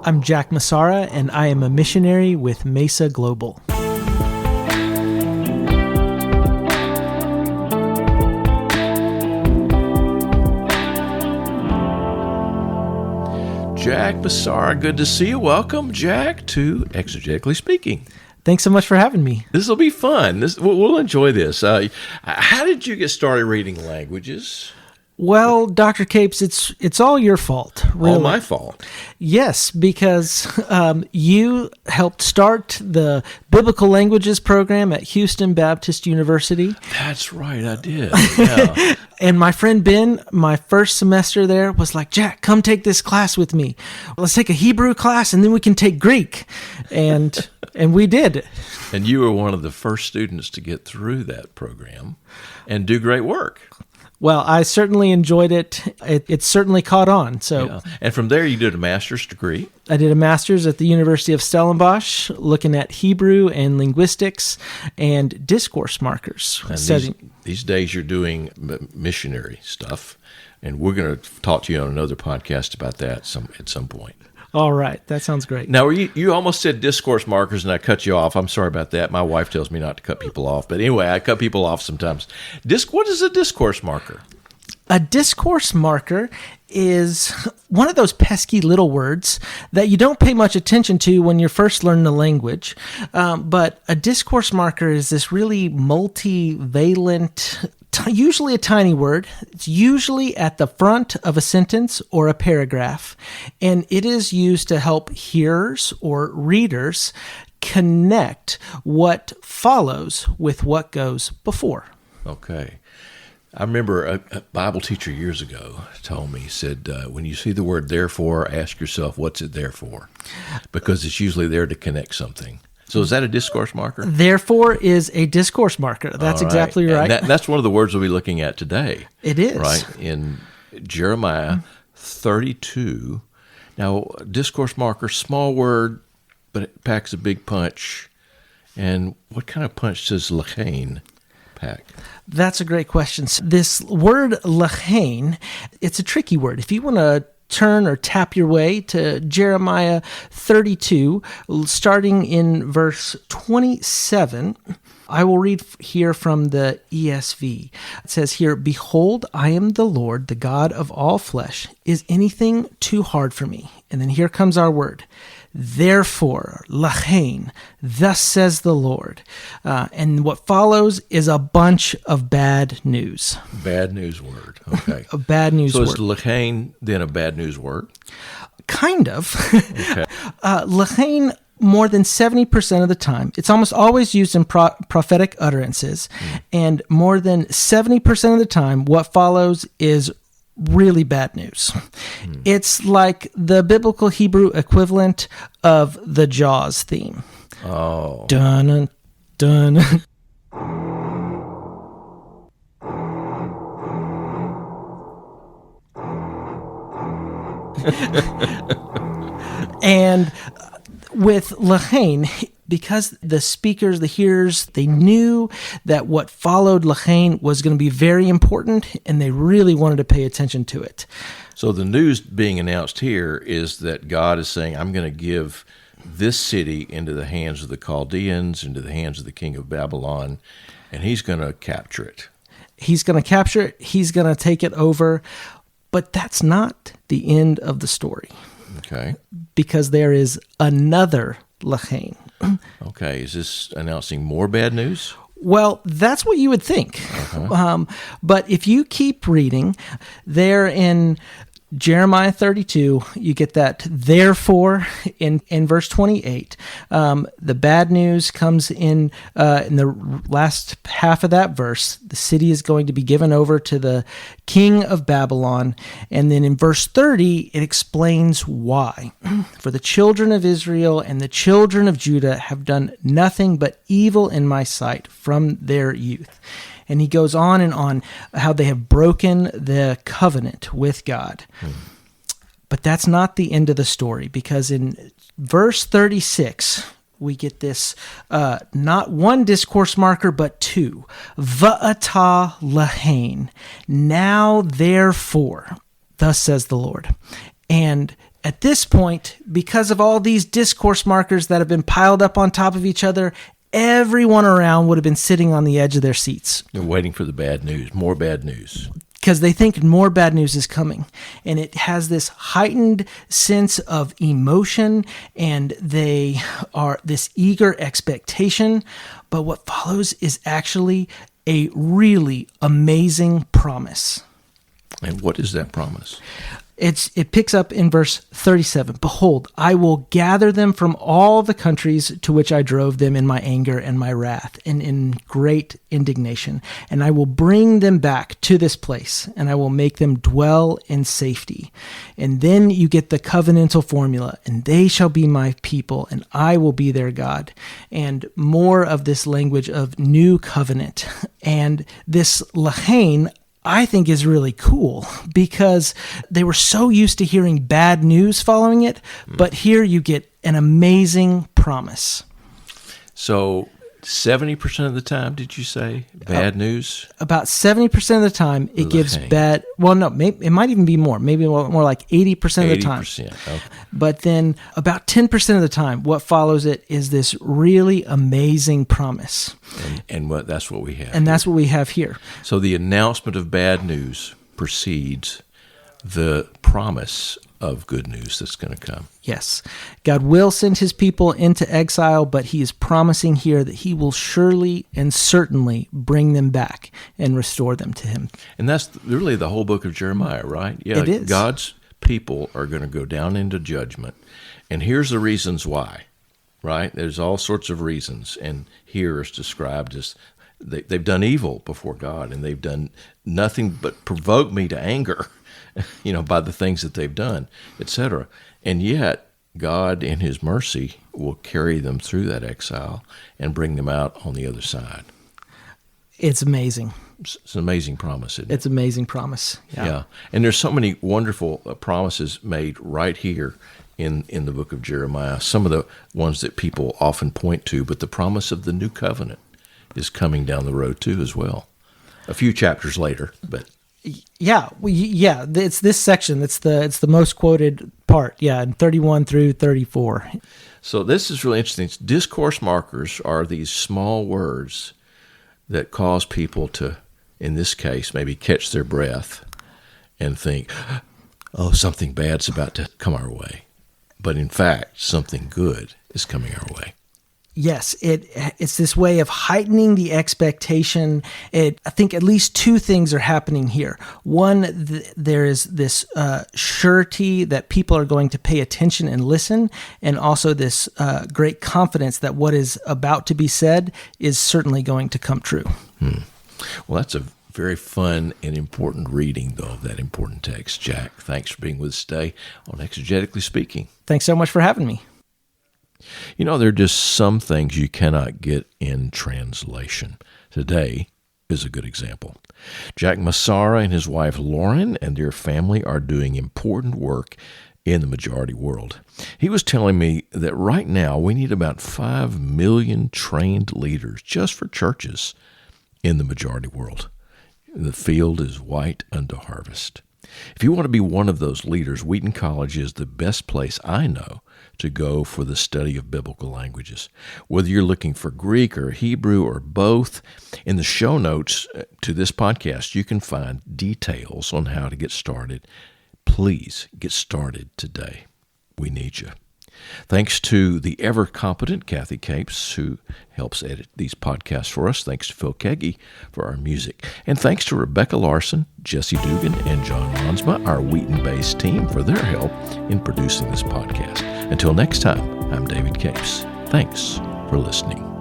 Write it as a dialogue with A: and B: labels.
A: I'm Jack Messarra, and I am a missionary with Mesa Global.
B: Jack Messarra, good to see you. Welcome, Jack, to Exegetically Speaking.
A: Thanks so much for having me.
B: This will be fun. We'll enjoy this. How did you get started reading languages?
A: Well, Dr. Capes, it's all your fault, really.
B: All my fault.
A: Yes, because you helped start the Biblical Languages program at Houston Baptist University.
B: That's right, I did. Yeah.
A: And my friend Ben, my first semester there, was like, Jack, come take this class with me. Let's take a Hebrew class, and then we can take Greek. And we did.
B: And you were one of the first students to get through that program and do great work.
A: Well, I certainly enjoyed it. It certainly caught on. So,
B: yeah. And from there, you did a master's degree.
A: I did a master's at the University of Stellenbosch, looking at Hebrew and linguistics and discourse markers.
B: And these days, you're doing missionary stuff, and we're going to talk to you on another podcast about that at some point.
A: All right. That sounds great.
B: Now, you almost said discourse markers, and I cut you off. I'm sorry about that. My wife tells me not to cut people off. But anyway, I cut people off sometimes. What is a discourse marker?
A: A discourse marker is one of those pesky little words that you don't pay much attention to when you're first learning the language. But a discourse marker is this really multivalent, usually a tiny word. It's usually at the front of a sentence or a paragraph, and it is used to help hearers or readers connect what follows with what goes before.
B: Okay. I remember a Bible teacher years ago told me, said, when you see the word therefore, ask yourself, what's it there for? Because it's usually there to connect something. So is that a discourse marker?
A: Therefore is a discourse marker. That's right. Exactly right.
B: And that's one of the words we'll be looking at today.
A: It is.
B: Right? In Jeremiah 32. Now, discourse marker, small word, but it packs a big punch. And what kind of punch does lachain pack?
A: That's a great question. This word lachain, it's a tricky word. If you want to turn or tap your way to Jeremiah 32, starting in verse 27, I will read here from the ESV. It says here, "Behold, I am the Lord, the God of all flesh. Is anything too hard for me?" And then here comes our word. Therefore, lachain, thus says the Lord. And what follows is a bunch of bad news.
B: Bad news word. Okay.
A: A bad news word.
B: So is lachain then a bad news word?
A: Kind of.
B: Okay.
A: Lachain, more than 70% of the time, it's almost always used in prophetic utterances. And more than 70% of the time, what follows is really bad news. It's like the biblical Hebrew equivalent of the Jaws theme.
B: Oh.
A: Dun, dun. And with lachain, because the speakers, the hearers, they knew that what followed lachain was going to be very important, and they really wanted to pay attention to it.
B: So the news being announced here is that God is saying, I'm going to give this city into the hands of the Chaldeans, into the hands of the king of Babylon, and he's going to capture it.
A: He's going to capture it. He's going to take it over. But that's not the end of the story.
B: Okay.
A: Because there is another lachain.
B: Okay. Is this announcing more bad news?
A: Well, that's what you would think. Uh-huh. But if you keep reading, there in Jeremiah 32, you get that therefore in verse 28. The bad news comes in the last half of that verse. The city is going to be given over to the king of Babylon. And then in verse 30, it explains why. For the children of Israel and the children of Judah have done nothing but evil in my sight from their youth. And he goes on and on how they have broken the covenant with God. But that's not the end of the story, because in verse 36, we get this not one discourse marker, but two. Va'ata lahain. Now therefore, thus says the Lord. And At this point, because of all these discourse markers that have been piled up on top of each other, everyone around would have been sitting on the edge of their seats.
B: They're waiting for the bad news, more bad news.
A: Because they think more bad news is coming. And it has this heightened sense of emotion, and they are this eager expectation. But what follows is actually a really amazing promise.
B: And what is that promise?
A: It picks up in verse 37. Behold, I will gather them from all the countries to which I drove them in my anger and my wrath and in great indignation. And I will bring them back to this place, and I will make them dwell in safety. And then you get the covenantal formula, and they shall be my people, and I will be their God. And more of this language of new covenant. And this lachain, I think, is really cool because they were so used to hearing bad news following it, but here you get an amazing promise.
B: So 70% of the time, did you say, bad news? About
A: 70% of the time, it gives bad. Well, no, maybe, it might even be more. Maybe more like 80% of the time.
B: 80%, okay.
A: But then about 10% of the time, what follows it is this really amazing promise.
B: And that's what we have.
A: And that's what we have here.
B: So the announcement of bad news precedes the promise of good news that's going to come.
A: Yes. God will send his people into exile, but he is promising here that he will surely and certainly bring them back and restore them to him.
B: And that's really the whole book of Jeremiah, right? Yeah,
A: it is.
B: God's people are going to go down into judgment. And here's the reasons why, right? There's all sorts of reasons. And here is described as they've done evil before God, and they've done nothing but provoke me to anger, by the things that they've done, etc. And yet, God, in his mercy, will carry them through that exile and bring them out on the other side.
A: It's amazing.
B: It's an amazing promise, isn't it?
A: It's an amazing promise.
B: Yeah. And there's so many wonderful promises made right here in the book of Jeremiah. Some of the ones that people often point to, but the promise of the new covenant is coming down the road too as well. A few chapters later, but...
A: Yeah, it's this section. It's the most quoted part. Yeah, in 31 through 34.
B: So this is really interesting. Discourse markers are these small words that cause people to, in this case, maybe catch their breath and think, oh, something bad's about to come our way. But in fact, something good is coming our way.
A: Yes, it's this way of heightening the expectation. I think at least two things are happening here. One, there is this surety that people are going to pay attention and listen, and also this great confidence that what is about to be said is certainly going to come true.
B: Well, that's a very fun and important reading, though, of that important text. Jack, thanks for being with us today on Exegetically Speaking.
A: Thanks so much for having me.
B: There are just some things you cannot get in translation. Today is a good example. Jack Messarra and his wife Lauren and their family are doing important work in the majority world. He was telling me that right now we need about 5 million trained leaders just for churches in the majority world. The field is white unto harvest. If you want to be one of those leaders, Wheaton College is the best place I know to go for the study of biblical languages. Whether you're looking for Greek or Hebrew or both, in the show notes to this podcast, you can find details on how to get started. Please get started today. We need you. Thanks to the ever-competent Kathy Capes, who helps edit these podcasts for us. Thanks to Phil Keggy for our music. And thanks to Rebecca Larson, Jesse Dugan, and John Jansma, our Wheaton-based team, for their help in producing this podcast. Until next time, I'm David Capes. Thanks for listening.